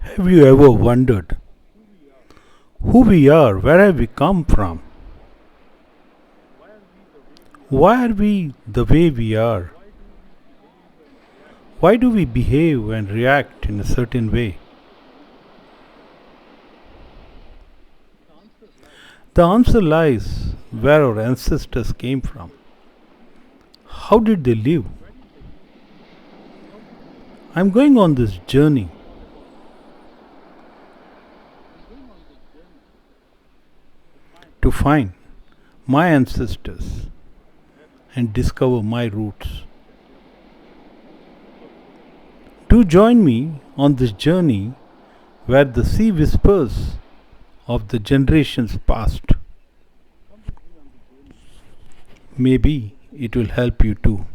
Have you ever wondered who we are, where have we come from? Why are we the way we are? Why do we behave and react in a certain way? The answer lies where our ancestors came from. How did they live? I'm going on this journey to find my ancestors and discover my roots. Do join me on this journey where the sea whispers of the generations past. Maybe it will help you too.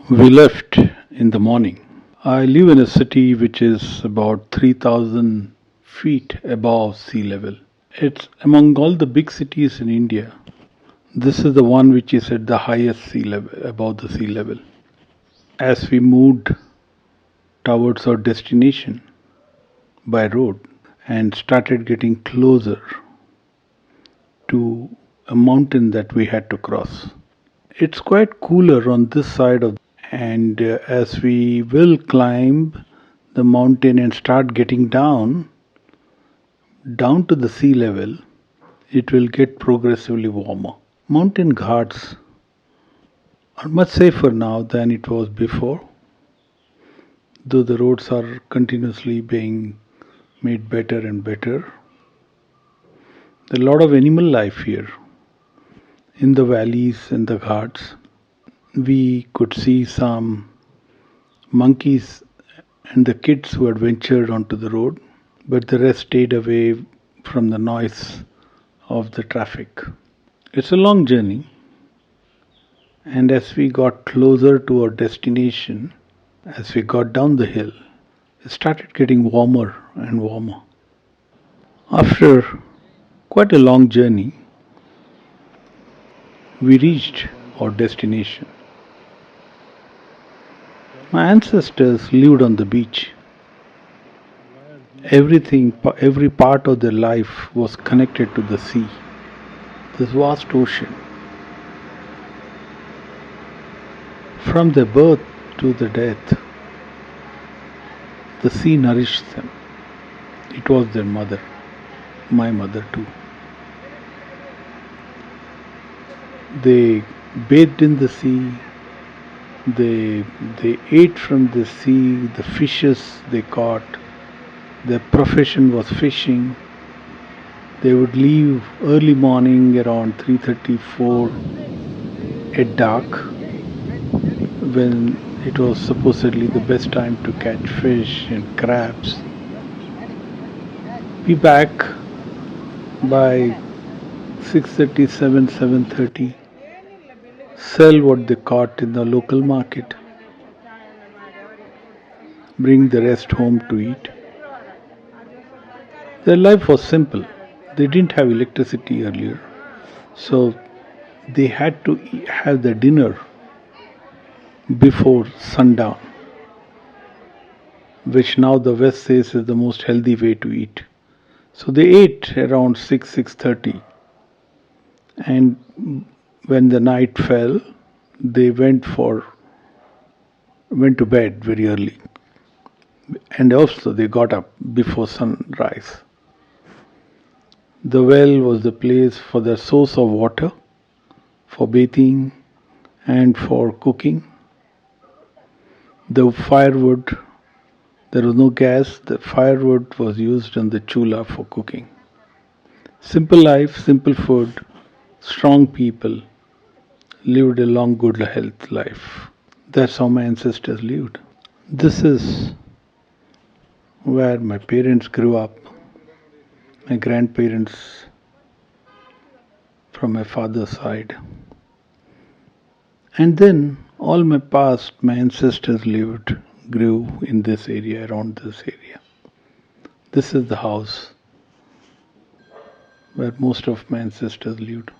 We left in the morning. I live in a city which is about 3,000 feet above sea level. It's among all the big cities in India. This is the one which is at the highest sea level, above the sea level. As we moved towards our destination by road and started getting closer to a mountain that we had to cross. It's quite cooler on this side of, and as we will climb the mountain and start getting down to the sea level, it will get progressively warmer. Mountain ghats are much safer now than it was before, though the roads are continuously being made better and better. There are a lot of animal life here in the valleys and the ghats. We could see some monkeys and the kids who had ventured onto the road, but the rest stayed away from the noise of the traffic. It's a long journey, and as we got closer to our destination, as we got down the hill, it started getting warmer and warmer. After quite a long journey, we reached our destination. My ancestors lived on the beach. Every part of their life was connected to the sea, this vast ocean. From their birth to their death, the sea nourished them. It was their mother, my mother too. They bathed in the sea, they ate from the sea, the fishes they caught. Their profession was fishing. They would leave early morning around 3:34 at dark, when it was supposedly the best time to catch fish and crabs. Be back by 6:37, 7:30. Sell what they caught in the local market. Bring the rest home to eat. Their life was simple. They didn't have electricity earlier, so they had to have their dinner before sundown, which now the West says is the most healthy way to eat. So they ate around 6:30, and when the night fell, they went to bed very early, and also they got up before sunrise. The well was the place for their source of water, for bathing, and for cooking. The firewood, there was no gas, the firewood was used on the chula for cooking. Simple life, simple food, strong people lived a long, good health life. That's how my ancestors lived. This is where my parents grew up, my grandparents from my father's side. And then all my past, my ancestors lived, grew in this area, around this area. This is the house where most of my ancestors lived.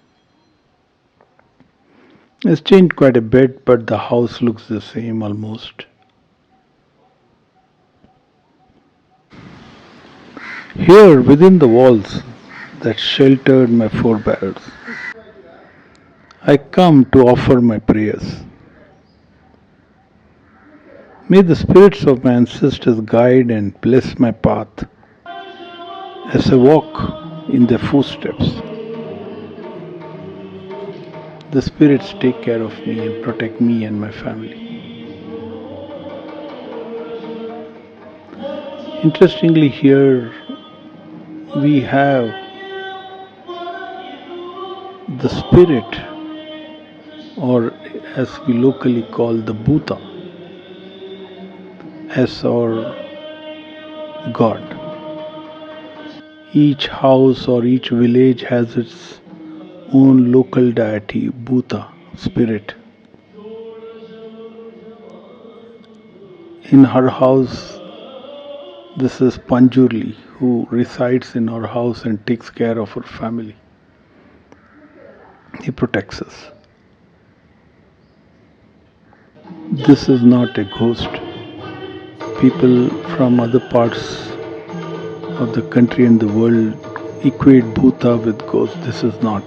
It's changed quite a bit, but the house looks the same almost. Here within the walls that sheltered my forebears, I come to offer my prayers. May the spirits of my ancestors guide and bless my path as I walk in their footsteps. The spirits take care of me and protect me and my family. Interestingly, here we have the spirit, or as we locally call the Bhuta, as our god. Each house or each village has its own local deity, Bhuta, spirit. In her house, this is Panjurli, who resides in our house and takes care of our family. He protects us. This is not a ghost. People from other parts of the country and the world equate Bhuta with ghost. This is not.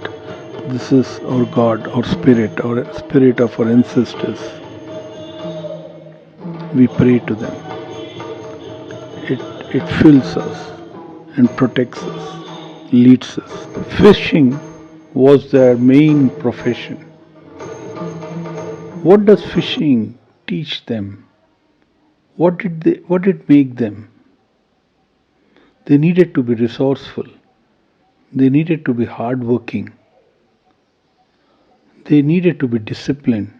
This is our God, our spirit of our ancestors. We pray to them. It fills us and protects us, leads us. Fishing was their main profession. What does fishing teach them? What did it make them? They needed to be resourceful. They needed to be hardworking. They needed to be disciplined.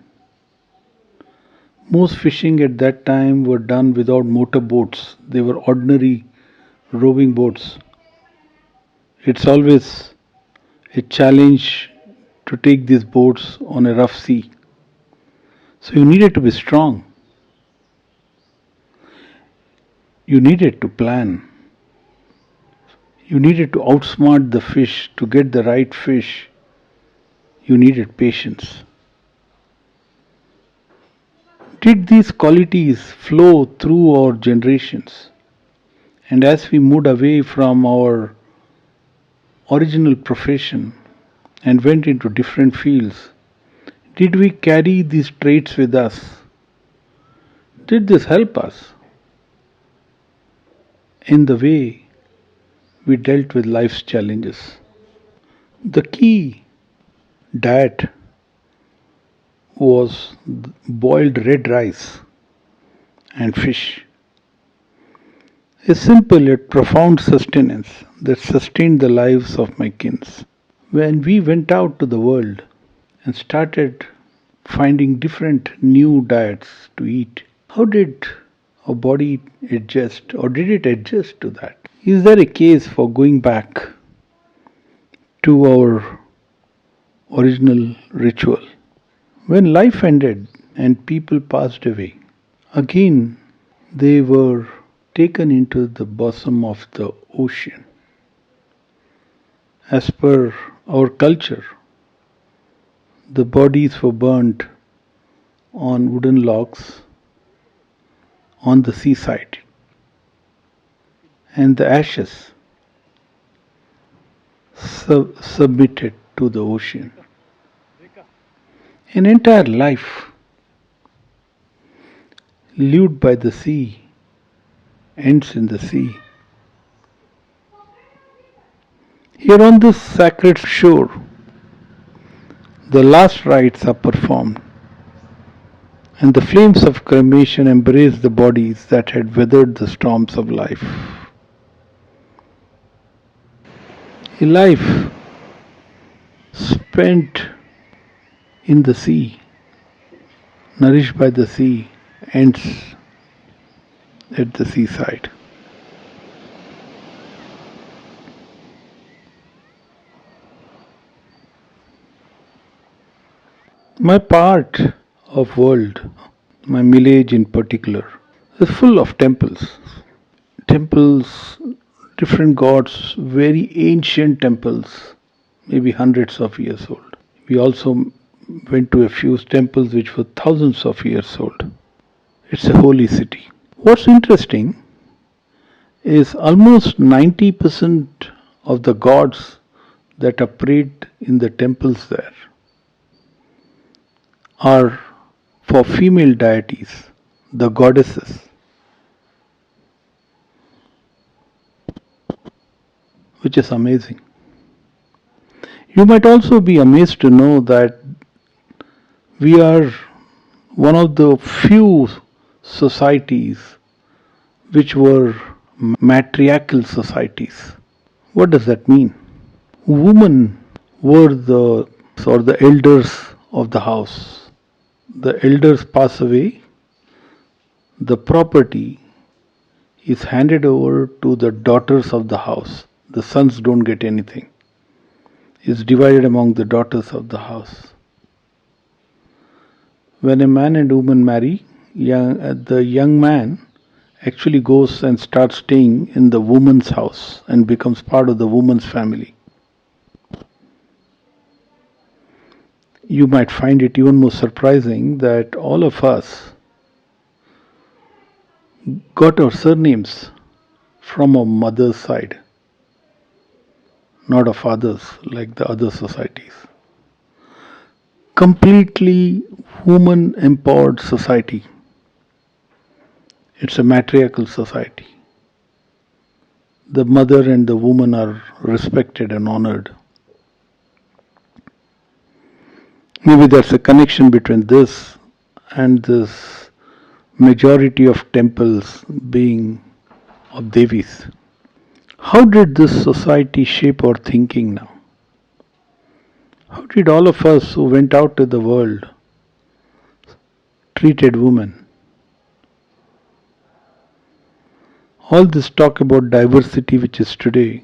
Most fishing at that time were done without motor boats. They were ordinary rowing boats. It's always a challenge to take these boats on a rough sea. So you needed to be strong. You needed to plan. You needed to outsmart the fish to get the right fish. You needed patience. Did these qualities flow through our generations? And as we moved away from our original profession and went into different fields, did we carry these traits with us? Did this help us in the way we dealt with life's challenges? The key diet was boiled red rice and fish. A simple yet profound sustenance that sustained the lives of my kins. When we went out to the world and started finding different new diets to eat, how did our body adjust, or did it adjust to that? Is there a case for going back to our original ritual? When life ended and people passed away, again they were taken into the bosom of the ocean. As per our culture, the bodies were burnt on wooden logs on the seaside, and the ashes submitted to the ocean. An entire life lived by the sea ends in the sea. Here on this sacred shore, the last rites are performed, and the flames of cremation embrace the bodies that had weathered the storms of life. A life spent in the sea, nourished by the sea, ends at the seaside. My part of world, my village in particular, is full of temples. Temples, different gods, very ancient temples, maybe hundreds of years old. We also went to a few temples which were thousands of years old. It's a holy city. What's interesting, is almost 90% of the gods that are prayed in the temples there are for female deities, the goddesses, which is amazing. You might also be amazed to know that we are one of the few societies which were matriarchal societies. What does that mean? Women were the elders of the house. The elders pass away, the property is handed over to the daughters of the house. The sons don't get anything. It's divided among the daughters of the house. When a man and woman marry, the young man actually goes and starts staying in the woman's house and becomes part of the woman's family. You might find it even more surprising that all of us got our surnames from our mother's side, not our fathers like the other societies. Completely woman empowered society. It's a matriarchal society. The mother and the woman are respected and honored. Maybe there's a connection between this and this majority of temples being of Devis. How did this society shape our thinking now? How did all of us who went out to the world treated women? All this talk about diversity which is today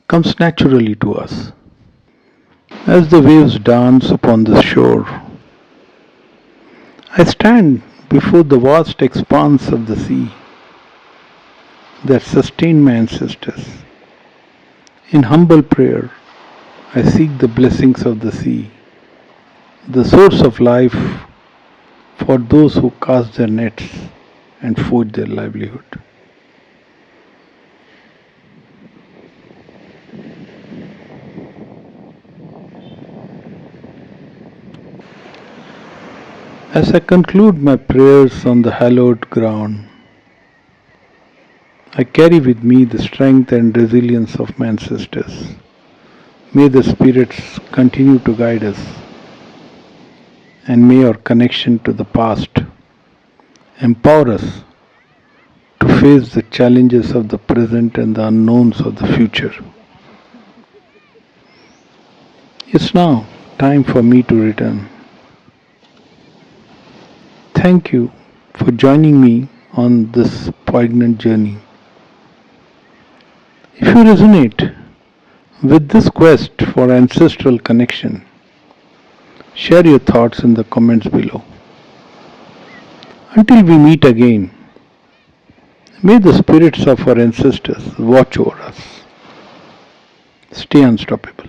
comes naturally to us. As the waves dance upon the shore, I stand before the vast expanse of the sea that sustained my ancestors. In humble prayer, I seek the blessings of the sea, the source of life for those who cast their nets and forge their livelihood. As I conclude my prayers on the hallowed ground, I carry with me the strength and resilience of my ancestors. May the spirits continue to guide us, and may our connection to the past empower us to face the challenges of the present and the unknowns of the future. It's now time for me to return. Thank you for joining me on this poignant journey. If you resonate with this quest for ancestral connection, share your thoughts in the comments below. Until we meet again, may the spirits of our ancestors watch over us. Stay unstoppable.